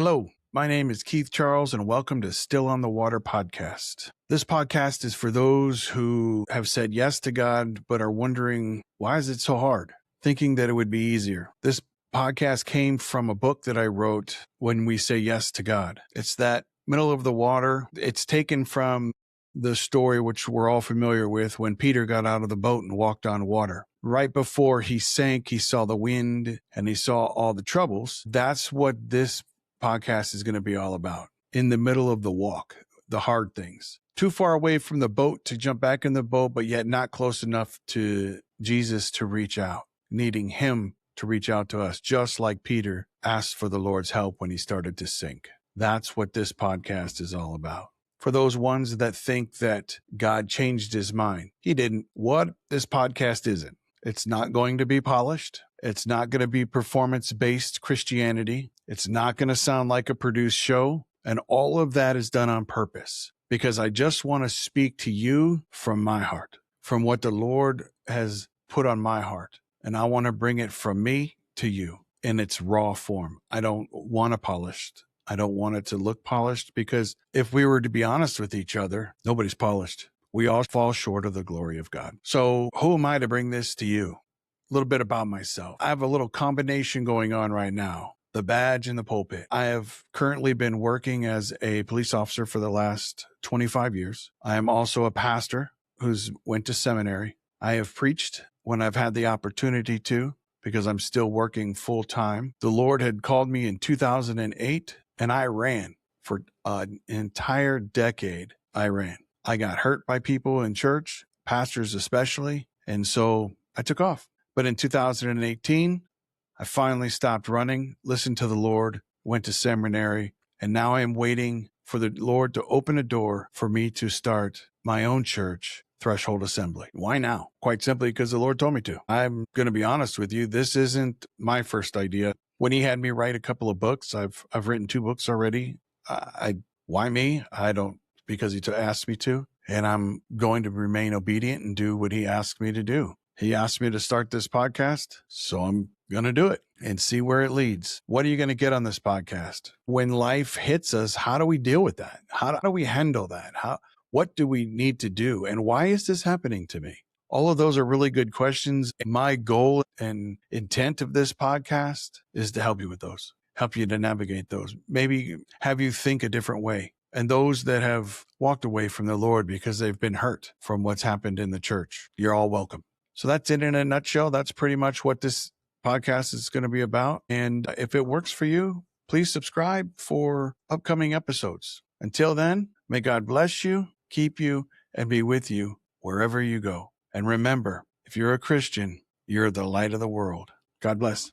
Hello, my name is Keith Charles, and welcome to Still on the Water podcast. This podcast is for those who have said yes to God, but are wondering, why is it so hard? Thinking that it would be easier. This podcast came from a book that I wrote, When We Say Yes to God. It's that middle of the water. It's taken from the story which we're all familiar with when Peter got out of the boat and walked on water. Right before he sank, he saw the wind and he saw all the troubles. That's what this podcast is going to be all about. In the middle of the walk, the hard things. Too far away from the boat to jump back in the boat, but yet not close enough to Jesus to reach out, needing him to reach out to us, just like Peter asked for the Lord's help when he started to sink. That's what this podcast is all about. For those ones that think that God changed his mind, he didn't. What this podcast isn't. It's not going to be polished. It's not going to be performance-based Christianity. It's not going to sound like a produced show. And all of that is done on purpose because I just want to speak to you from my heart, from what the Lord has put on my heart. And I want to bring it from me to you in its raw form. I don't want it polished. I don't want it to look polished because if we were to be honest with each other, nobody's polished. We all fall short of the glory of God. So who am I to bring this to you? A little bit about myself. I have a little combination going on right now, the badge and the pulpit. I have currently been working as a police officer for the last 25 years. I am also a pastor who's went to seminary. I have preached when I've had the opportunity to because I'm still working full time. The Lord had called me in 2008 and I ran for an entire decade. I ran. I got hurt by people in church, pastors especially, and so I took off. But in 2018, I finally stopped running, listened to the Lord, went to seminary, and now I am waiting for the Lord to open a door for me to start my own church, Threshold Assembly. Why now? Quite simply because the Lord told me to. I'm going to be honest with you. This isn't my first idea. When he had me write a couple of books, I've written 2 books already. Why me? I don't, because he asked me to, and I'm going to remain obedient and do what he asked me to do. He asked me to start this podcast, so I'm going to do it and see where it leads. What are you going to get on this podcast? When life hits us, how do we deal with that? How do we handle that? What do we need to do? And why is this happening to me? All of those are really good questions. My goal and intent of this podcast is to help you with those, help you to navigate those, maybe have you think a different way. And those that have walked away from the Lord because they've been hurt from what's happened in the church, you're all welcome. So that's it in a nutshell. That's pretty much what this podcast is going to be about. And if it works for you, please subscribe for upcoming episodes. Until then, may God bless you, keep you, and be with you wherever you go. And remember, if you're a Christian, you're the light of the world. God bless.